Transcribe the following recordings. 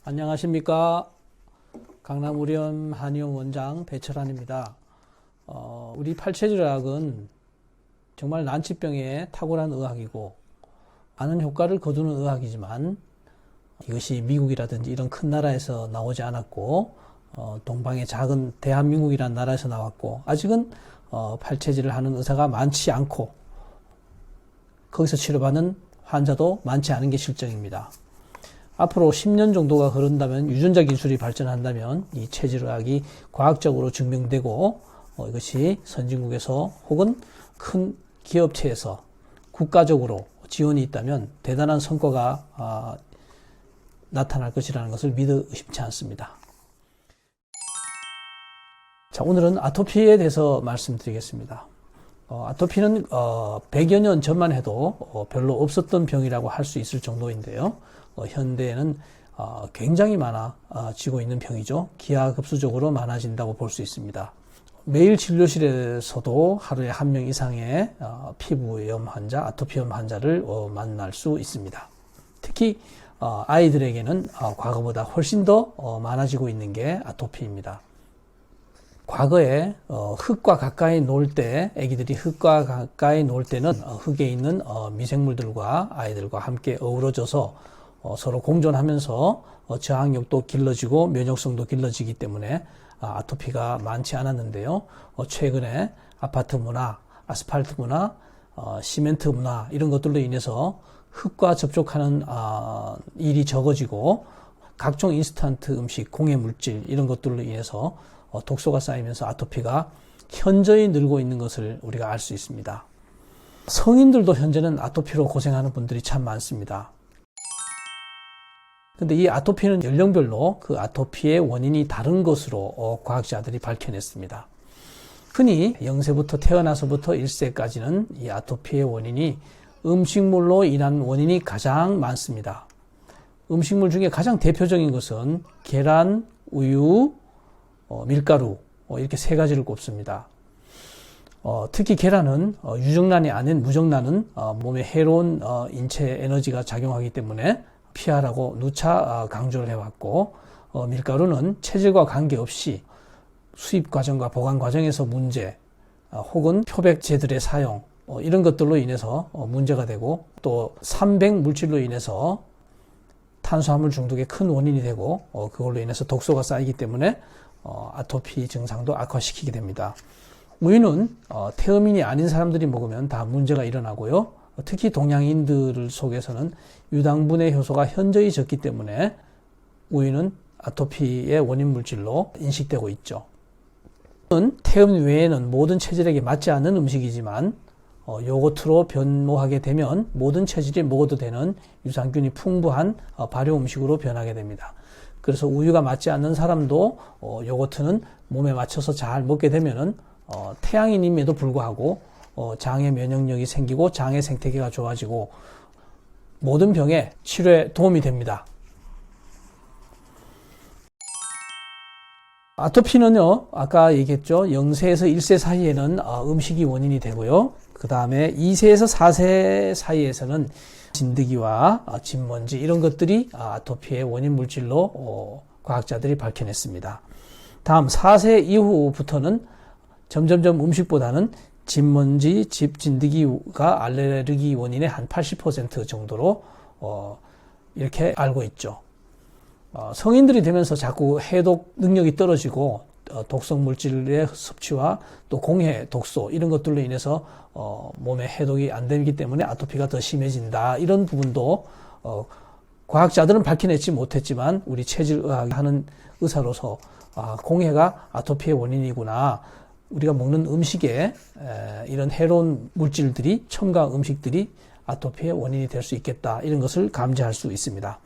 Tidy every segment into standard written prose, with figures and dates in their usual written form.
안녕하십니까. 강남우리원 한의원 원장 배철환입니다. 우리 팔체질의학은 정말 난치병에 탁월한 의학이고 많은 효과를 거두는 의학이지만 이것이 미국이라든지 이런 큰 나라에서 나오지 않았고 동방의 작은 대한민국이라는 나라에서 나왔고 아직은 팔체질을 하는 의사가 많지 않고 거기서 치료받는 환자도 많지 않은 게 실정입니다. 앞으로 10년 정도가 흐른다면 유전자 기술이 발전한다면 이 체질의학이 과학적으로 증명되고 이것이 선진국에서 혹은 큰 기업체에서 국가적으로 지원이 있다면 대단한 성과가 나타날 것이라는 것을 믿어 의심치 않습니다. 자, 오늘은 아토피에 대해서 말씀드리겠습니다. 아토피는 100여 년 전만 해도 별로 없었던 병이라고 할 수 있을 정도인데요. 현대에는 굉장히 많아지고 있는 병이죠. 기하급수적으로 많아진다고 볼 수 있습니다. 매일 진료실에서도 하루에 한 명 이상의 피부염 환자, 아토피염 환자를 만날 수 있습니다. 특히 아이들에게는 과거보다 훨씬 더 많아지고 있는 게 아토피입니다. 과거에 흙과 가까이 놀 때, 아기들이 흙과 가까이 놀 때는 흙에 있는 미생물들과 아이들과 함께 어우러져서 서로 공존하면서 저항력도 길러지고 면역성도 길러지기 때문에 아토피가 많지 않았는데요. 최근에 아파트 문화, 아스팔트 문화, 시멘트 문화 이런 것들로 인해서 흙과 접촉하는 일이 적어지고 각종 인스턴트 음식, 공해 물질 이런 것들로 인해서 독소가 쌓이면서 아토피가 현저히 늘고 있는 것을 우리가 알 수 있습니다. 성인들도 현재는 아토피로 고생하는 분들이 참 많습니다. 근데 이 아토피는 연령별로 그 아토피의 원인이 다른 것으로 과학자들이 밝혀냈습니다. 흔히 0세부터 태어나서부터 1세까지는 이 아토피의 원인이 음식물로 인한 원인이 가장 많습니다. 음식물 중에 가장 대표적인 것은 계란, 우유, 밀가루 이렇게 세 가지를 꼽습니다. 특히 계란은 유정란이 아닌 무정란은 몸에 해로운 인체 에너지가 작용하기 때문에 피하라고 누차 강조를 해왔고 밀가루는 체질과 관계없이 수입 과정과 보관 과정에서 문제 혹은 표백제들의 사용 이런 것들로 인해서 문제가 되고 또 삼백 물질로 인해서 탄수화물 중독의 큰 원인이 되고 그걸로 인해서 독소가 쌓이기 때문에 아토피 증상도 악화시키게 됩니다. 우유는 태음인이 아닌 사람들이 먹으면 다 문제가 일어나고요. 특히 동양인들 속에서는 유당분해 효소가 현저히 적기 때문에 우유는 아토피의 원인 물질로 인식되고 있죠. 태음 외에는 모든 체질에게 맞지 않는 음식이지만 요거트로 변모하게 되면 모든 체질이 먹어도 되는 유산균이 풍부한 발효 음식으로 변하게 됩니다. 그래서 우유가 맞지 않는 사람도 요거트는 몸에 맞춰서 잘 먹게 되면은 태양인임에도 불구하고 장의 면역력이 생기고 장의 생태계가 좋아지고 모든 병의 치료에 도움이 됩니다. 아토피는요, 아까 얘기했죠. 0세에서 1세 사이에는 음식이 원인이 되고요. 그 다음에 2세에서 4세 사이에서는 진드기와 진먼지 이런 것들이 아토피의 원인 물질로 과학자들이 밝혀냈습니다. 다음 4세 이후부터는 점점점 음식보다는 진먼지, 진드기가 알레르기 원인의 한 80% 정도로 이렇게 알고 있죠. 성인들이 되면서 자꾸 해독 능력이 떨어지고 독성 물질의 섭취와 또 공해, 독소 이런 것들로 인해서 몸에 해독이 안 되기 때문에 아토피가 더 심해진다. 이런 부분도 과학자들은 밝혀내지 못했지만 우리 체질의학 하는 의사로서 공해가 아토피의 원인이구나. 우리가 먹는 음식에 이런 해로운 물질들이 첨가 음식들이 아토피의 원인이 될 수 있겠다. 이런 것을 감지할 수 있습니다.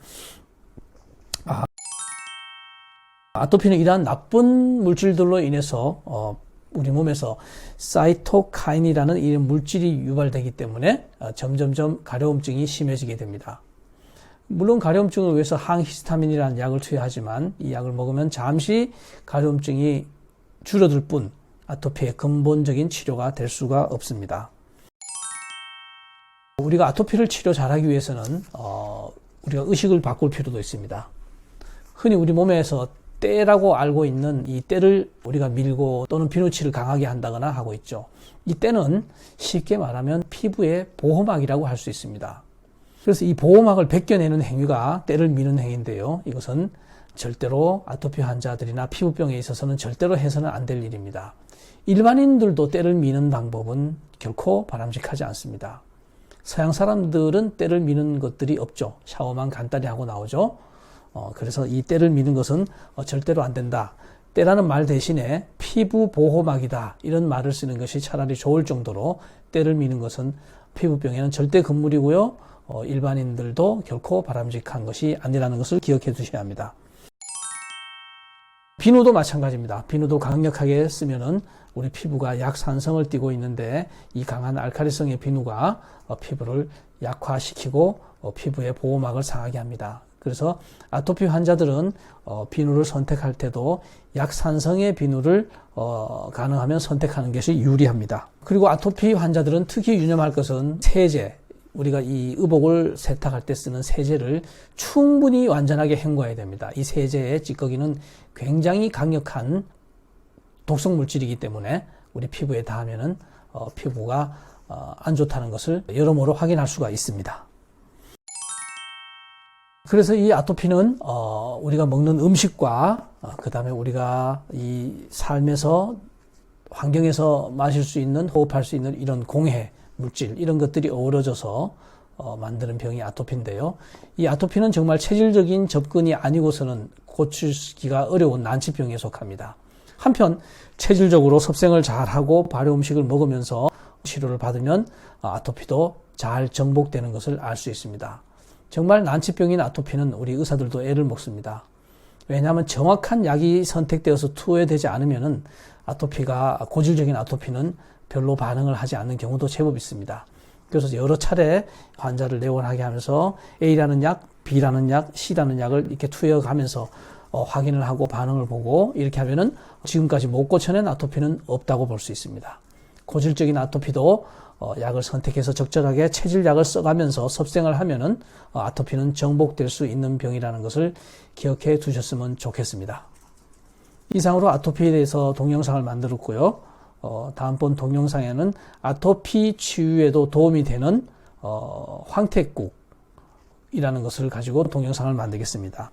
아토피는 이러한 나쁜 물질들로 인해서 우리 몸에서 사이토카인이라는 이런 물질이 유발되기 때문에 점점점 가려움증이 심해지게 됩니다. 물론 가려움증을 위해서 항히스타민이라는 약을 투여하지만 이 약을 먹으면 잠시 가려움증이 줄어들 뿐 아토피의 근본적인 치료가 될 수가 없습니다. 우리가 아토피를 치료 잘하기 위해서는 우리가 의식을 바꿀 필요도 있습니다. 흔히 우리 몸에서 때라고 알고 있는 이 때를 우리가 밀고 또는 비누칠을 강하게 한다거나 하고 있죠. 이 때는 쉽게 말하면 피부의 보호막이라고 할 수 있습니다. 그래서 이 보호막을 벗겨내는 행위가 때를 미는 행위인데요. 이것은 절대로 아토피 환자들이나 피부병에 있어서는 절대로 해서는 안 될 일입니다. 일반인들도 때를 미는 방법은 결코 바람직하지 않습니다. 서양 사람들은 때를 미는 것들이 없죠. 샤워만 간단히 하고 나오죠. 그래서 이 때를 미는 것은 절대로 안 된다. 때라는 말 대신에 피부 보호막이다. 이런 말을 쓰는 것이 차라리 좋을 정도로 때를 미는 것은 피부병에는 절대 금물이고요. 일반인들도 결코 바람직한 것이 아니라는 것을 기억해 두셔야 합니다. 비누도 마찬가지입니다. 비누도 강력하게 쓰면은 우리 피부가 약산성을 띠고 있는데 이 강한 알칼리성의 비누가 피부를 약화시키고 피부의 보호막을 상하게 합니다. 그래서 아토피 환자들은 비누를 선택할 때도 약산성의 비누를 가능하면 선택하는 것이 유리합니다. 그리고 아토피 환자들은 특히 유념할 것은 세제, 우리가 이 의복을 세탁할 때 쓰는 세제를 충분히 완전하게 헹궈야 됩니다. 이 세제의 찌꺼기는 굉장히 강력한 독성 물질이기 때문에 우리 피부에 닿으면은 피부가 안 좋다는 것을 여러모로 확인할 수가 있습니다. 그래서 이 아토피는 우리가 먹는 음식과 그 다음에 우리가 이 삶에서 환경에서 마실 수 있는, 호흡할 수 있는 이런 공해 물질, 이런 것들이 어우러져서 만드는 병이 아토피인데요. 이 아토피는 정말 체질적인 접근이 아니고서는 고치기가 어려운 난치병에 속합니다. 한편 체질적으로 섭생을 잘하고 발효 음식을 먹으면서 치료를 받으면 아토피도 잘 정복되는 것을 알 수 있습니다. 정말 난치병인 아토피는 우리 의사들도 애를 먹습니다. 왜냐하면 정확한 약이 선택되어서 투여되지 않으면은 고질적인 아토피는 별로 반응을 하지 않는 경우도 제법 있습니다. 그래서 여러 차례 환자를 내원하게 하면서 A라는 약, B라는 약, C라는 약을 이렇게 투여가면서 확인을 하고 반응을 보고 이렇게 하면은 지금까지 못 고쳐낸 아토피는 없다고 볼 수 있습니다. 고질적인 아토피도 약을 선택해서 적절하게 체질약을 써가면서 섭생을 하면은 아토피는 정복될 수 있는 병이라는 것을 기억해 두셨으면 좋겠습니다. 이상으로 아토피에 대해서 동영상을 만들었고요. 다음번 동영상에는 아토피 치유에도 도움이 되는 황태국이라는 것을 가지고 동영상을 만들겠습니다.